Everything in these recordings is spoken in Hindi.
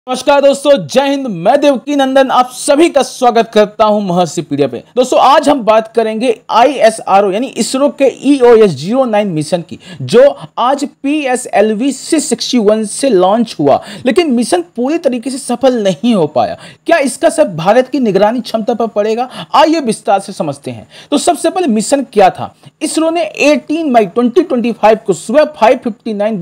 नमस्कार दोस्तों, जय हिंद। मैं देवकी नंदन आप सभी का स्वागत करता हूं महर्षि पीडिया पे। दोस्तों आज हम बात करेंगे ISRO यानी इसरो के EOS-09 मिशन की, जो आज PSLV 661 से लॉन्च हुआ, लेकिन मिशन पूरी तरीके से सफल नहीं हो पाया। क्या इसका सब भारत की निगरानी क्षमता पर पड़ेगा? आइए विस्तार से समझते हैं। तो सबसे पहले मिशन क्या था। इसरो ने 18 मई 2025 को सुबह 5:59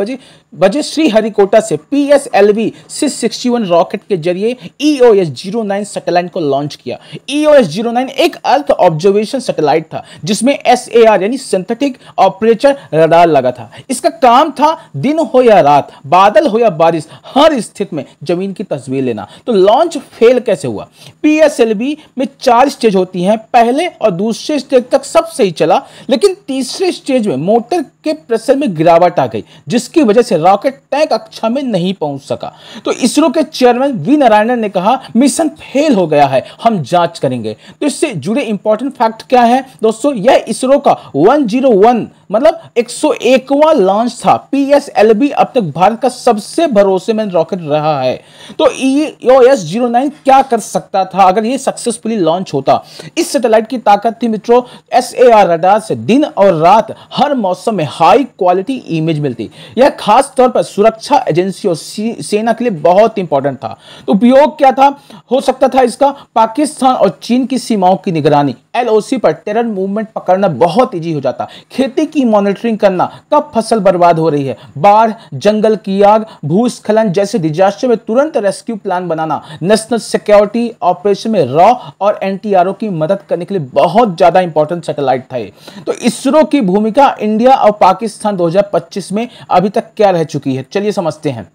बजे श्रीहरिकोटा से PSLV 661 रॉकेट के जरिए EOS-09 सैटेलाइट को लॉन्च किया। EOS-09 एक अर्थ ऑब्जर्वेशन सैटेलाइट था जिसमें SAR यानी सिंथेटिक ऑपरेटर रडार लगा था। इसका काम था दिन हो या रात, बादल हो या बारिश, हर स्थिति में जमीन की तस्वीर लेना। तो लॉन्च फेल कैसे हुआ? PSLV में 4 स्टेज होती हैं। पहले और दूसरे स्टेज तक सब सही चला, लेकिन तीसरे स्टेज में मोटर के प्रेशर में गिरावट आ गई, जिसकी वजह से रॉकेट तय कक्षा में नहीं पहुंच सका। तो इसरो के चेयरमैन वी नारायणन ने कहा मिशन फेल हो गया है, हम जांच करेंगे। तो इससे जुड़े इंपॉर्टेंट फैक्ट क्या है दोस्तों? यह इसरो का 101 मतलब 101वां लॉन्च था। PSLV अब तक भारत का सबसे भरोसेमंद रॉकेट रहा है। तो EOS-09 क्या कर सकता था अगर यह सक्सेसफुली लॉन्च होता? इस सैटेलाइट की ताकत थी मित्रों, SAR रडार से दिन और रात हर मौसम में हाई क्वालिटी इमेज मिलती। यह खास तौर पर सुरक्षा एजेंसी और सेना के लिए बहुत इंपॉर्टेंट था। तो उपयोग क्या था? हो सकता था इसका पाकिस्तान और चीन की सीमाओं की निगरानी, LOC पर टेरर मूवमेंट पकड़ना बहुत इजी हो जाता। खेती की मॉनिटरिंग करना, कब फसल बर्बाद हो रही है, बाढ़, जंगल की आग, भूस्खलन जैसे डिजास्टर में तुरंत रेस्क्यू प्लान बनाना, नेशनल सिक्योरिटी ऑपरेशन में रॉ और NTRO की मदद करने के लिए बहुत ज्यादा इंपॉर्टेंट सैटेलाइट था ये। तो इसरो की भूमिका इंडिया और पाकिस्तान 2025 में अभी तक क्या रह चुकी है, चलिए समझते हैं।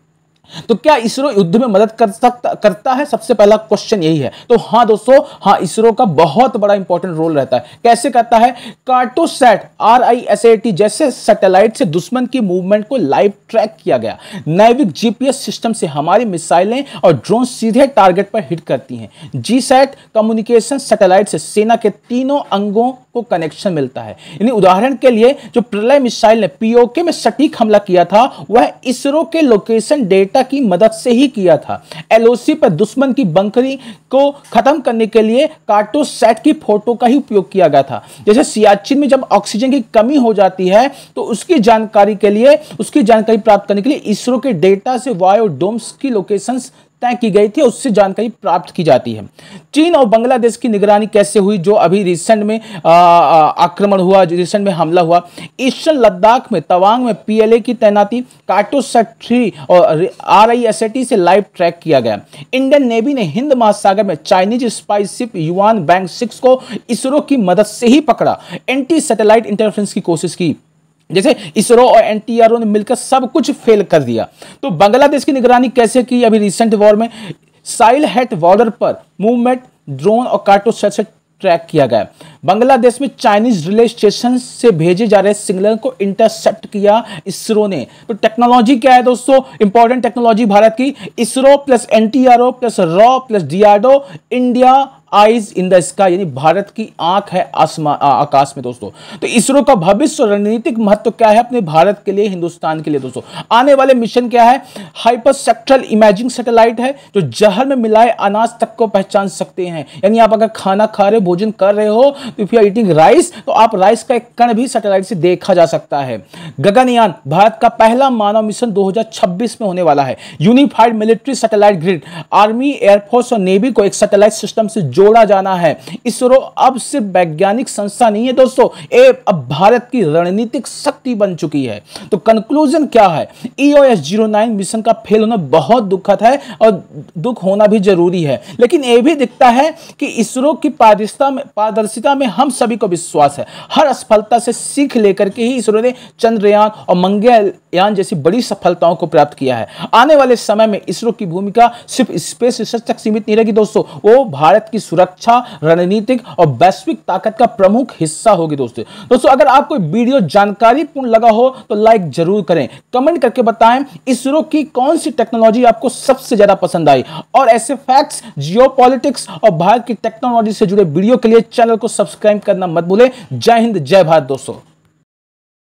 तो क्या इसरो युद्ध में मदद करता है? सबसे पहला क्वेश्चन यही है। तो हाँ दोस्तों, हाँ, इसरो का बहुत बड़ा इंपॉर्टेंट रोल रहता है। कैसे करता है? कार्टोसैट RISAT जैसे सैटेलाइट से दुश्मन की मूवमेंट को लाइव ट्रैक किया गया। नैविक GPS सिस्टम से हमारी मिसाइलें और ड्रोन सीधे टारगेट पर हिट करती हैं। GSAT कम्युनिकेशन सैटेलाइट से सेना के तीनों अंगों को कनेक्शन मिलता है। यानी उदाहरण के लिए जो प्रलय मिसाइल ने POK में सटीक हमला किया था, वह इसरो के लोकेशन डेटा की मदद से ही किया था। LOC पर दुश्मन की बंकरी को खत्म करने के लिए कार्टोसैट की फोटो का ही उपयोग किया गया था। जैसे सियाचिन में जब ऑक्सीजन की कमी हो जाती है तो उसकी जानकारी प्राप्त करने के लिए इसरो के डेटा से वायोडोम्स की लोकेशंस तय की गई थी, उससे जानकारी प्राप्त की जाती है। चीन और बांग्लादेश की निगरानी कैसे हुई? जो अभी रिसेंट में आक्रमण हुआ, रिसेंट में हमला हुआ, ईस्टर्न लद्दाख में तवांग में PLA की तैनाती कार्टोसैट 3 और RISAT से लाइव ट्रैक किया गया। इंडियन नेवी ने हिंद महासागर में Chinese spy ship yuan bank 6 को इसरो की मदद से ही पकड़ा। एंटी सैटेलाइट इंटरफेरेंस की कोशिश की, जैसे इसरो और NTRO ने मिलकर सब कुछ फेल कर दिया। तो बांग्लादेश की निगरानी कैसे की? अभी रिसेंट वॉर में साइल हेट बॉर्डर पर मूवमेंट ड्रोन और कार्टोसैट से ट्रैक किया गया। बांग्लादेश में चाइनीज रिले स्टेशन से भेजे जा रहे सिग्नल को इंटरसेप्ट किया इसरो ने। तो टेक्नोलॉजी क्या है दोस्तों? इंपॉर्टेंट टेक्नोलॉजी भारत की ISRO plus NTRO plus raw plus DRDO, India eyes in the sky, यानी भारत की आंख है आकाश में दोस्तों। तो इसरो का भविष्य रणनीतिक महत्व क्या है अपने भारत के लिए, हिंदुस्तान के लिए दोस्तों? आने वाले मिशन क्या है? हाइपरसेक्ट्रल इमेजिंग सैटेलाइट है जो जहर में मिलाए अनाज तक को पहचान सकते हैं। यानी आप अगर खाना खा रहे हो, भोजन कर रहे हो, तो if you are eating rice, तो आप राइस का एक कण भी सैटेलाइट से देखा जा सकता है। गगनयान भारत का पहला मानव मिशन 2026 में होने वाला है। Unified military satellite grid, army, air force और नेवी को एक सैटेलाइट सिस्टम से जोड़ा जाना है। इसरो अब सिर्फ वैज्ञानिक संस्था नहीं है दोस्तों, अब भारत की रणनीतिक शक्ति बन चुकी है। तो कंक्लूजन क्या है? EOS-09 मिशन का फेल होना बहुत दुखद है और दुख होना भी जरूरी है, लेकिन यह भी दिखता है कि इसरो की पारदर्शिता में हम सभी को विश्वास है। हर असफलता से सीख लेकर के ही इसरो ने चंद्रयान और मंगलयान जैसी बड़ी सफलताओं को प्राप्त किया है। आने वाले समय में इसरो की भूमिका सिर्फ स्पेस रिसर्च तक सीमित नहीं रहेगी दोस्तों, वो भारत की सुरक्षा, रणनीतिक और वैश्विक ताकत का प्रमुख हिस्सा होगी दोस्तों। अगर आपको वीडियो जानकारीपूर्ण लगा हो तो लाइक जरूर करें, कमेंट करके बताएं इसरो की कौन सी टेक्नोलॉजी आपको सबसे ज्यादा पसंद आई। और ऐसे फैक्ट्स, जियोपॉलिटिक्स और भारत की टेक्नोलॉजी से जुड़े वीडियो के लिए चैनल को सब्सक्राइब करना मत भूलें। जय हिंद, जय भारत दोस्तों।